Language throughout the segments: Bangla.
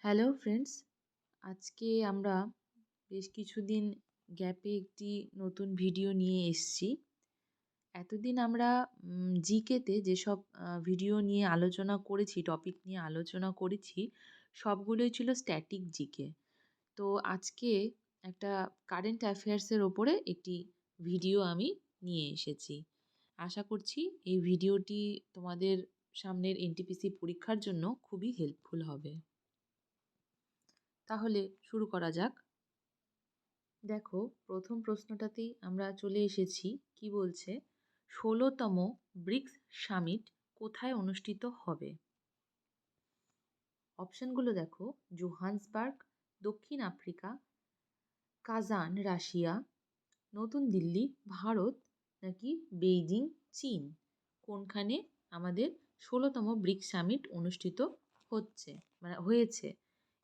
হ্যালো ফ্রেন্ডস, আজকে আমরা বেশ কিছুদিন গ্যাপে একটি নতুন ভিডিও নিয়ে এসেছি। এতদিন আমরা জিকেতে যেসব ভিডিও নিয়ে আলোচনা করেছি, টপিক নিয়ে আলোচনা করেছি, সবগুলোই ছিল স্ট্যাটিক জিকে। তো আজকে একটা কারেন্ট অ্যাফেয়ার্সের ওপরে একটি ভিডিও আমি নিয়ে এসেছি। আশা করছি এই ভিডিওটি তোমাদের সামনের এনটিপিসি পরীক্ষার জন্য খুবই হেল্পফুল হবে। তাহলে শুরু করা যাক। দেখো, প্রথম প্রশ্নটাতেই আমরা চলে এসেছি। কি বলছে? ১৬তম ব্রিক্স সামিট কোথায় অনুষ্ঠিত হবে? অপশনগুলো দেখো: জোহান্সবার্গ, দক্ষিণ আফ্রিকা, কাজান, রাশিয়া, নতুন দিল্লি, ভারত, নাকি বেইজিং, চীন। কোনখানে আমাদের ১৬তম ব্রিক্স সামিট অনুষ্ঠিত হয়েছে?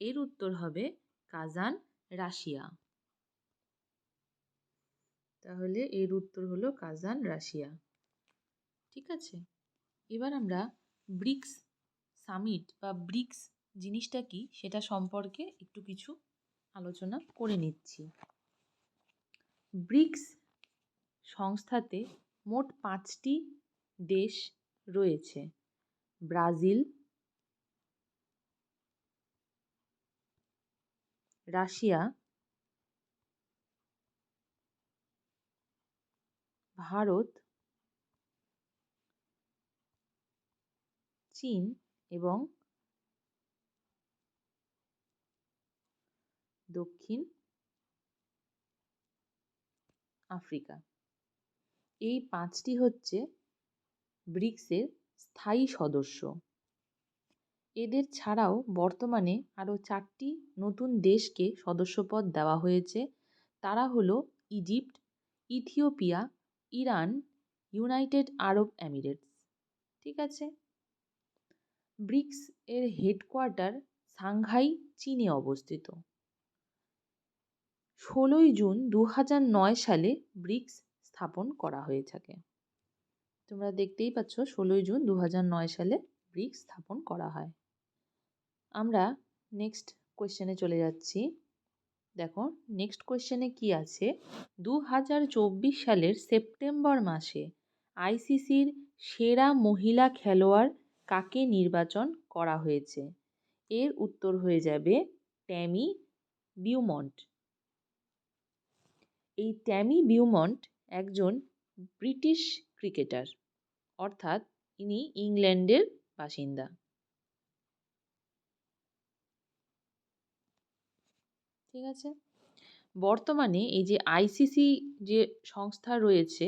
এর উত্তর হবে কাজান, রাশিয়া। তাহলে এর উত্তর হলো কাজান, রাশিয়া। ঠিক আছে, এবার আমরা ব্রিক্স সামিট বা ব্রিক্স জিনিসটা কি সেটা সম্পর্কে একটু কিছু আলোচনা করে নিচ্ছি। ব্রিক্স সংস্থাতে মোট 5টি দেশ রয়েছে: ব্রাজিল, রাশিয়া, ভারত, চীন এবং দক্ষিণ আফ্রিকা। এই 5টি হচ্ছে ব্রিক্সের স্থায়ী সদস্য। এদের ছাড়াও বর্তমানে আরও 4টি নতুন দেশকে সদস্যপদ দেওয়া হয়েছে। তারা হলো ইজিপ্ট, ইথিওপিয়া, ইরান, ইউনাইটেড আরব এমিরেটস। ঠিক আছে, ব্রিক্স এর হেডকোয়ার্টার সাংহাই, চীনে অবস্থিত। ১৬ই জুন ২০০৯ সালে ব্রিক্স স্থাপন করা হয়ে থাকে। তোমরা দেখতেই পাচ্ছ, ১৬ই জুন ২০০৯ সালে ব্রিক্স স্থাপন করা হয়। আমরা নেক্সট কোয়েশ্চেনে চলে যাচ্ছি। দেখো, নেক্সট কোয়েশ্চেনে কি আছে? ২০২৪ সালের সেপ্টেম্বর মাসে আইসিসির সেরা মহিলা খেলোয়াড় কাকে নির্বাচন করা হয়েছে? এর উত্তর হয়ে যাবে ট্যামি বিউমন্ট। এই ট্যামি বিউমন্ট একজন ব্রিটিশ ক্রিকেটার, অর্থাৎ ইনি ইংল্যান্ডের বাসিন্দা। ঠিক আছে, বর্তমানে এই যে আইসিসি যে সংস্থা রয়েছে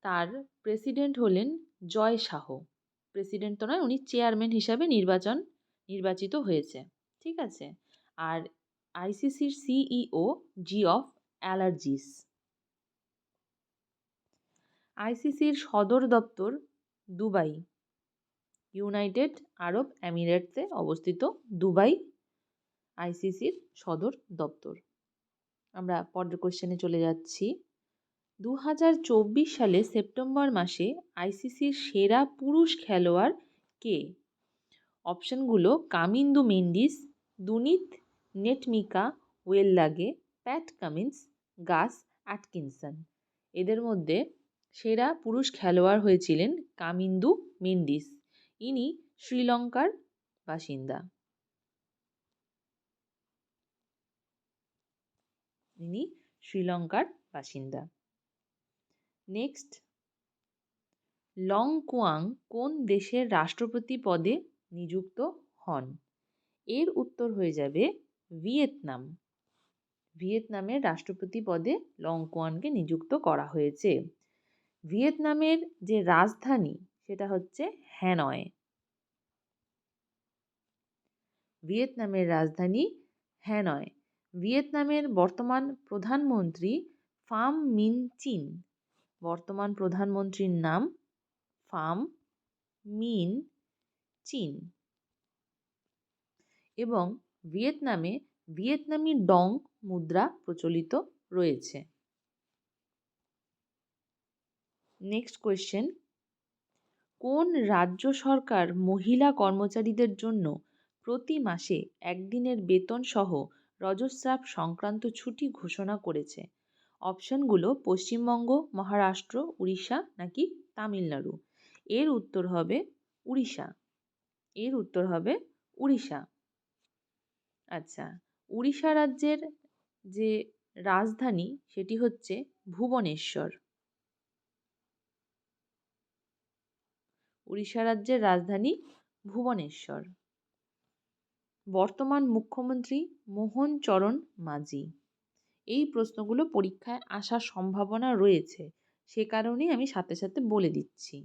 তার প্রেসিডেন্ট হলেন জয় শাহ। প্রেসিডেন্ট তো নয়, উনি চেয়ারম্যান হিসাবে নির্বাচিত হয়েছে। ঠিক আছে, আর আইসিসির সিইও জিওফ অ্যালার্জিস। আইসিসির সদর দপ্তর দুবাই, ইউনাইটেড আরব এমিরেটসে অবস্থিত। দুবাই আইসিসির সদর দপ্তর। আমরা পরের কোশ্চেনে চলে যাচ্ছি। ২০২৪ সালে সেপ্টেম্বর মাসে আইসিসির সেরা পুরুষ খেলোয়াড় কে? অপশনগুলো: কামিন্দু মেন্ডিস, দুনিত নেটমিকা Wellalage, Pat Cummins, Gus Atkinson. এদের মধ্যে সেরা পুরুষ খেলোয়াড় হয়েছিলেন কামিন্দু মেন্ডিস। ইনি শ্রীলঙ্কার বাসিন্দা। নেক্সট, লং কুয়াং কোন দেশের রাষ্ট্রপতি পদে নিযুক্ত হন? এর উত্তর হয়ে যাবে ভিয়েতনাম। ভিয়েতনামের রাষ্ট্রপতি পদে লং কুয়ানকে নিযুক্ত করা হয়েছে। ভিয়েতনামের যে রাজধানী সেটা হচ্ছে হ্যানয়। ভিয়েতনামের রাজধানী হ্যানয়। ভিয়েতনামের বর্তমান প্রধানমন্ত্রী ফাম মিন চিন। বর্তমান প্রধানমন্ত্রীর নাম ফাম মিন চিন। এবং ভিয়েতনামে ভিয়েতনামি ডং মুদ্রা প্রচলিত রয়েছে। নেক্সট কোয়েশ্চেন, কোন রাজ্য সরকার মহিলা কর্মচারীদের জন্য প্রতি মাসে একদিনের বেতন সহ রজস্রাব সংক্রান্ত ছুটি ঘোষণা করেছে? অপশনগুলো পশ্চিমবঙ্গ, মহারাষ্ট্র, উড়িষ্যা নাকি তামিলনাড়ু। এর উত্তর হবে উড়িষ্যা। এর উত্তর হবে উড়িষ্যা। আচ্ছা, উড়িষ্যা রাজ্যের যে রাজধানী সেটি হচ্ছে ভুবনেশ্বর। উড়িষ্যা রাজ্যের রাজধানী ভুবনেশ্বর। বর্তমান মুখ্যমন্ত্রী মোহন চরণ মাঝি। এই প্রশ্নগুলো পরীক্ষায় আসার সম্ভাবনা রয়েছে, সে কারণেই আমি সাথে সাথে বলে দিচ্ছি।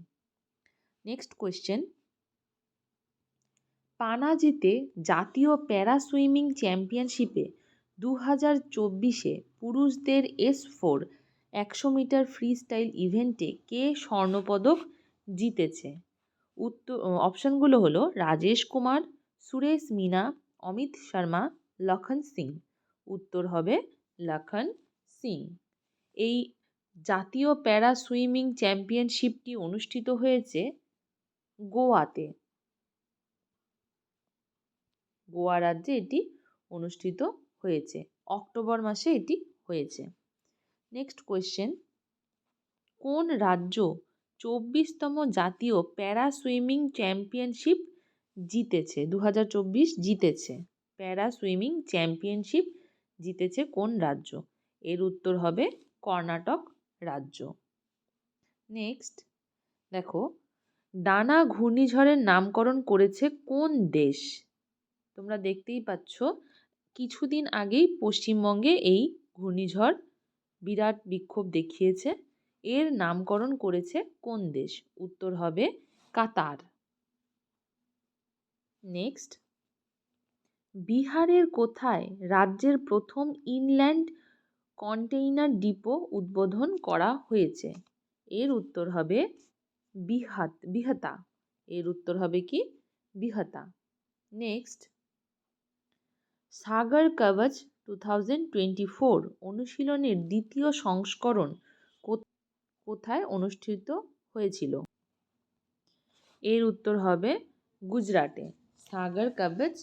নেক্সট কোয়েশ্চেন, পানাজিতে জাতীয় প্যারা সুইমিং চ্যাম্পিয়নশিপে 2024-এ পুরুষদের S4 100 মিটার ফ্রি স্টাইল ইভেন্টে কে স্বর্ণপদক জিতেছে? অপশনগুলো হলো রাজেশ কুমার, সুরেশ মিনা, অমিত শর্মা, লখন সিং। উত্তর হবে লখন সিং। এই জাতীয় প্যারা সুইমিং চ্যাম্পিয়নশিপটি অনুষ্ঠিত হয়েছে গোয়াতে। গোয়া রাজ্যে এটি অনুষ্ঠিত হয়েছে, অক্টোবর মাসে এটি হয়েছে। নেক্সট কোয়েশ্চেন, কোন রাজ্য 24তম জাতীয় প্যারা সুইমিং চ্যাম্পিয়নশিপ জিতেছে? 2024 জিতেছে। প্যারা সুইমিং চ্যাম্পিয়নশিপ জিতেছে কোন রাজ্য? এর উত্তর হবে কর্ণাটক রাজ্য। নেক্সট দেখো, ডানা ঘূর্ণিঝড়ের নামকরণ করেছে কোন দেশ? তোমরা দেখতেই পাচ্ছ কিছুদিন আগেই পশ্চিমবঙ্গে এই ঘূর্ণিঝড় বিরাট বিক্ষোভ দেখিয়েছে। এর নামকরণ করেছে কোন দেশ? উত্তর হবে কাতার। নেক্সট, বিহারের কোথায় রাজ্যের প্রথম ইনল্যান্ড কন্টেইনার ডিপো উদ্বোধন করা হয়েছে? এর উত্তর হবে বিহাতা। এর উত্তর হবে কি? বিহাতা। নেক্সট, সাগর কবচ 2024 অনুশীলনের দ্বিতীয় সংস্করণ কোথায় অনুষ্ঠিত হয়েছিল? এর উত্তর হবে গুজরাটে। সাগর কবচ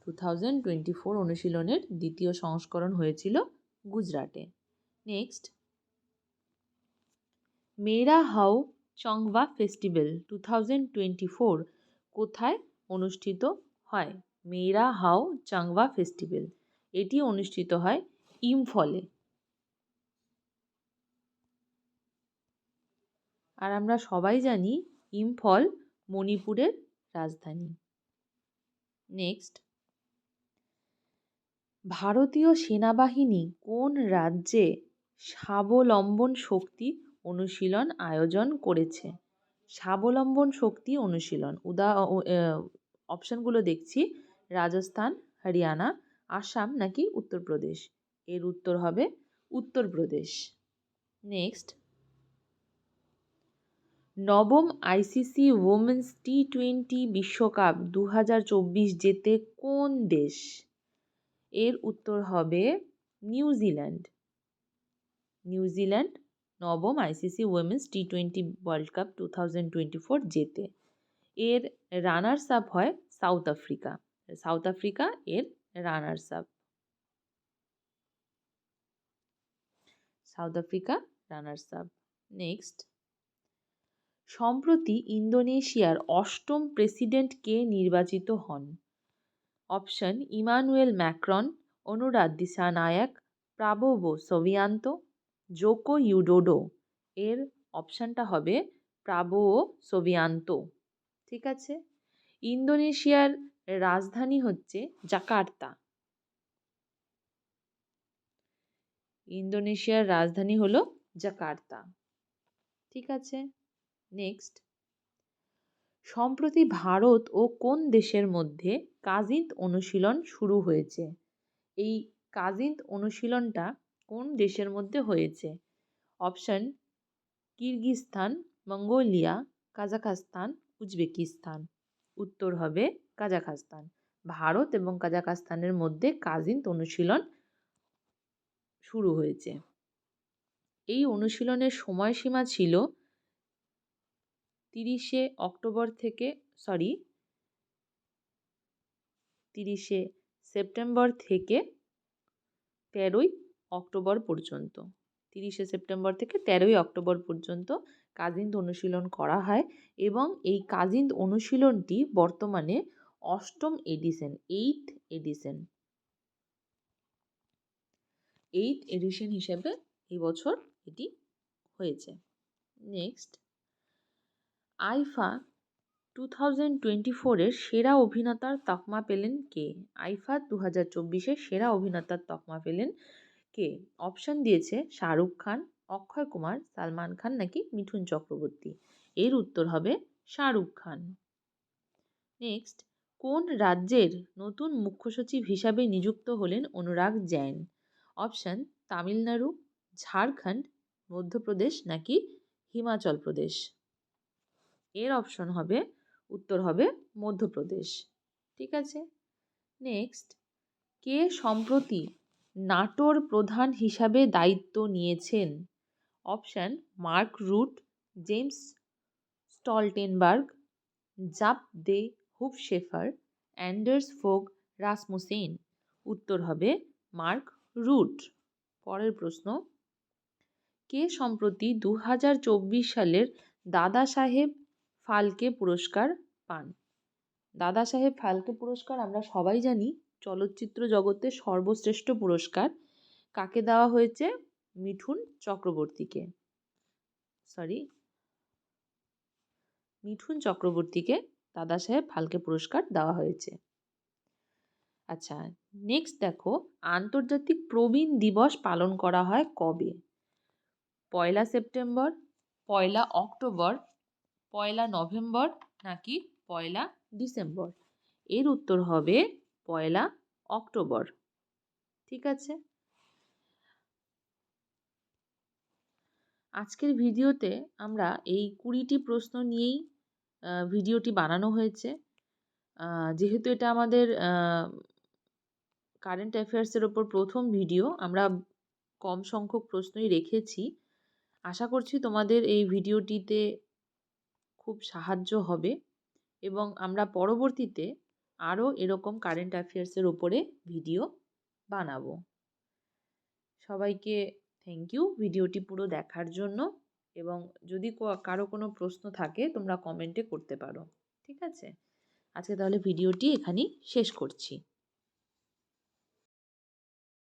2024 অনুশীলনের দ্বিতীয় সংস্করণ হয়েছিল গুজরাটে। নেক্সট, মেরা হাউ চংওয়া ফেস্টিভ্যাল 2024 কোথায় অনুষ্ঠিত হয়? মেরা হাউ চংওয়া ফেস্টিভ্যাল এটি অনুষ্ঠিত হয় ইম্ফলে। আর আমরা সবাই জানি ইম্ফল মণিপুরের রাজধানী। নেক্সট, ভারতীয় সেনাবাহিনী কোন রাজ্যে স্বাবলম্বন শক্তি অনুশীলন আয়োজন করেছে? স্বাবলম্বন শক্তি অনুশীলন অপশনগুলো দেখছি রাজস্থান, হরিয়ানা, আসাম নাকি উত্তরপ্রদেশ। এর উত্তর হবে উত্তরপ্রদেশ। নেক্সট, নবম আইসিসি ওমেন্স টি20 বিশ্বকাপ 2024 জেতে কোন দেশ? এর উত্তর হবে নিউজিল্যান্ড। নিউজিল্যান্ড নবম ICC women's T20 world cup 2024 জেতে। এর রানার্স আপ হয় সাউথ আফ্রিকা। সাউথ আফ্রিকা এর runners up. South Africa runners up. Next, সম্প্রতি ইন্দোনেশিয়ার 8ম প্রেসিডেন্ট কে নির্বাচিত হন? অপশন ইমানুয়েল ম্যাক্রন, অনুরাগ দিসানায়াক, প্রাবোভো সুবিয়ান্তো, জোকো উইডোডো। এর অপশনটা হবে প্রাবোভো সুবিয়ান্তো। ঠিক আছে। ইন্দোনেশিয়ার রাজধানী হচ্ছে জাকার্তা। ইন্দোনেশিয়ার রাজধানী হলো জাকার্তা। ঠিক আছে। নেক্সট, সম্প্রতি ভারত ও কোন দেশের মধ্যে কাজিন্দ অনুশীলন শুরু হয়েছে? এই কাজিন্দ অনুশীলনটা কোন দেশের মধ্যে হয়েছে? Option Kyrgyzstan, Mongolia, Kazakhstan, Uzbekistan. উত্তর হবে কাজাখস্তান। ভারত এবং কাজাখস্তানের মধ্যে কাজিন্দ অনুশীলন শুরু হয়েছে। এই অনুশীলনের সময়সীমা ছিল 30শে অক্টোবর থেকে 30শে সেপ্টেম্বর থেকে 13ই অক্টোবর পর্যন্ত। 30শে সেপ্টেম্বর থেকে 13ই অক্টোবর পর্যন্ত কাজিন্দ অনুশীলন করা হয় এবং এই কাজিন্দ অনুশীলনটি বর্তমানে 8ম addition, 8th addition. 8th addition হিসেবে এই বছর এটি হয়েছে। নেক্সট, আইফা 2024 এর সেরা অভিনেতার তকমা পেলেন কে? আইফা 2024-এর সেরা অভিনেতার তকমা পেলেন কে? অপশন দিয়েছে শাহরুখ খান, অক্ষয় কুমার, সালমান খান নাকি মিঠুন চক্রবর্তী। এর উত্তর হবে শাহরুখ খান। নেক্সট, কোন রাজ্যের নতুন মুখ্য সচিব হিসাবে নিযুক্ত হলেন অনুরাগ জৈন? অপশন তামিলনাড়ু, ঝাড়খণ্ড, মধ্যপ্রদেশ নাকি হিমাচল প্রদেশ। এর অপশন হবে, উত্তর হবে মধ্যপ্রদেশ। ঠিক আছে। নেক্সট, কে সম্প্রতি নাটোর প্রধান হিসাবে দায়িত্ব নিয়েছেন? Option mark root, James Stoltenberg, জাপ দে হুফশেফার, অ্যান্ডার্স ফোগ রাসমুসেন। উত্তর হবে মার্ক রুট। পরের প্রশ্ন, কে সম্প্রতি 2024 সালের দাদা সাহেব ফালকে পুরস্কার পান? দাদা সাহেব ফালকে পুরস্কার আমরা সবাই জানি চলচ্চিত্র জগতের সর্বশ্রেষ্ঠ পুরস্কার। কাকে দেওয়া হয়েছে? মিঠুন চক্রবর্তীকে। মিঠুন চক্রবর্তীকে দাদা সাহেব ফালকে পুরস্কার দেওয়া হয়েছে। আচ্ছা, নেক্সট দেখো, আন্তর্জাতিক প্রবীণ দিবস পালন করা হয় কবে? 1 সেপ্টেম্বর, 1 অক্টোবর, 1 নভেম্বর নাকি 1 ডিসেম্বর। এর উত্তর হবে 1 অক্টোবর। ঠিক আছে। আজকের ভিডিওতে আমরা এই 20টি প্রশ্ন নিয়েই ভিডিওটি বানানো হয়েছে। যেহেতু এটা আমাদের কারেন্ট অ্যাফেয়ার্সের ওপর প্রথম ভিডিও, আমরা কম সংখ্যক প্রশ্নই রেখেছি। আশা করছি তোমাদের এই ভিডিওটিতে খুব সাহায্য হবে এবং আমরা পরবর্তীতে আরও এরকম কারেন্ট অ্যাফেয়ার্সের ওপরে ভিডিও বানাবো। সবাইকে থ্যাংক ইউ ভিডিওটি পুরো দেখার জন্য, এবং যদি কারো কোনো প্রশ্ন থাকে তোমরা কমেন্টে করতে পারো। ঠিক আছে, আজকে তাহলে ভিডিওটি এখানেই শেষ করছি।